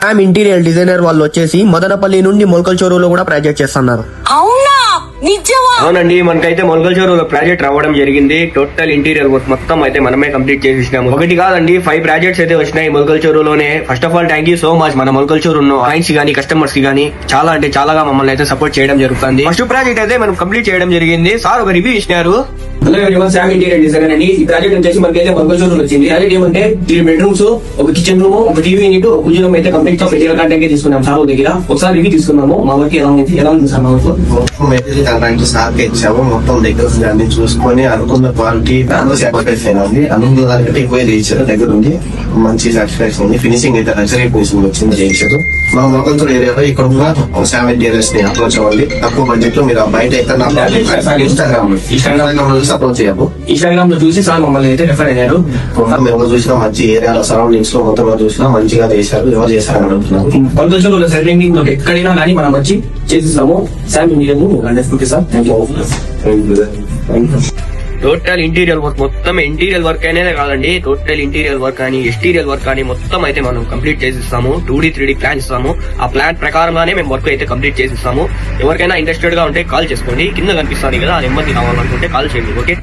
Sam interior designer వాళ్ళు వచ్చేసి మదనపల్లి నుండి మొలకల్ చెరువులో కూడా ప్రాజెక్ట్ చేస్తున్నారు. అవునా, నిజమా? అవునండి, మనకైతే మొలకల్ చెరువులో ప్రాజెక్ట్ రావడం జరిగింది. టోటల్ ఇంటీరియర్ వర్క్ మొత్తం అయితే మనమే కంప్లీట్ చేసినాము. ఒకటి కాదండి, 5 ప్రాజెక్ట్స్ అయితే వచ్చినాయి మొలకల్ చెరువులోనే. First of all thank you so much మన మొలకల్ చెరువు క్లయింట్స్ గానీ కస్టమర్స్ కి గానీ చాలా అంటే చాలాగా మమ్మల్ని అయితే సపోర్ట్ చేయడం జరుగుతుంది. ఫస్ట్ ప్రాజెక్ట్ అయితే మనం కంప్లీట్ చేయడం జరిగింది. సార్ ఒక రివ్యూ ఇచ్చినారు. Hello everyone, Sam interior designer అండి. ఈ ప్రాజెక్ట్ వచ్చేసి మనకైతే మొలకల్ చెరువులో వచ్చింది. ప్రాజెక్ట్ ఏమంటే 3 బెడ్రూమ్స్, ఒక కిచెన్ రూమ్, ఒక టీవీ యూనిట్, ఒక పూజ రూమ్ అయితే కంప్లీట్ గా మెటీరియల్ కాంటాక్ట్ తీసుకున్నాం సార్ దగ్గర. ఒకసారి రివ్యూ తీసుకున్నాము. మా వర్క్ ఎలా ఉంది సార్? మా వర్క్ మెటీరియల్ అలాంటి సార్కి ఇచ్చాము. మొత్తం దగ్గర అన్ని చూసుకొని అనుకున్న క్వాలిటీ సాటిస్ఫాక్షన్ అయినది. అనుకున్న దానికంటే ఎక్కువ చేయించారు. దగ్గర ఉంది, మంచి సాటిస్ఫాక్షన్ ఉంది. ఫినిషింగ్ అయితే లగ్జరీ ఫినిషింగ్ వచ్చింది చేయించారు. మా మొలకల్ ఏరియాలో ఇక్కడ కూడా శామ్ ఇంటీరియర్స్ ని అప్రోచ్ అవ్వండి. తక్కువ బడ్జెట్ లో మీరు బయట అయితే ఇన్స్టాగ్రామ్ చూసి అప్రోచ్ చేయము. ఇన్స్టాగ్రామ్ లో చూసి సార్ మమ్మల్ని అయితే రెఫర్ అయ్యారు. మేము చూసినా మంచి ఏరియాలో సరౌండింగ్స్ లో మొత్తం చూసినా మంచిగా చేశారు. ఎవరు చేశారని అడుగుతున్నాము. మొలకల్ చెరువులో సరౌండింగ్ లో ఎక్కడైనా కానీ మనం వచ్చి చేసిస్తాము. Sam interior sir. Thank you. Total interior work మొత్తం ఇంటీరియర్ వర్క్ అనేది కాదండి, టోటల్ ఇంటీరియర్ వర్క్ కానీ ఎక్స్టీరియర్ వర్క్ కానీ మొత్తం అయితే మనం కంప్లీట్ చేసిస్తాము. 2D 3D ప్లాన్ ఇస్తాము. ఆ ప్లాన్ ప్రకారంగానే మేము వర్క్ అయితే కంప్లీట్ చేసిస్తాము. ఎవరికైనా ఇంట్రెస్టెడ్ గా ఉంటే కాల్ చేసుకోండి. కింద కనిపిస్తుంది కదా, ఆ నెంబర్కి కావాలనుకుంటే కాల్ చేయండి. ఓకే.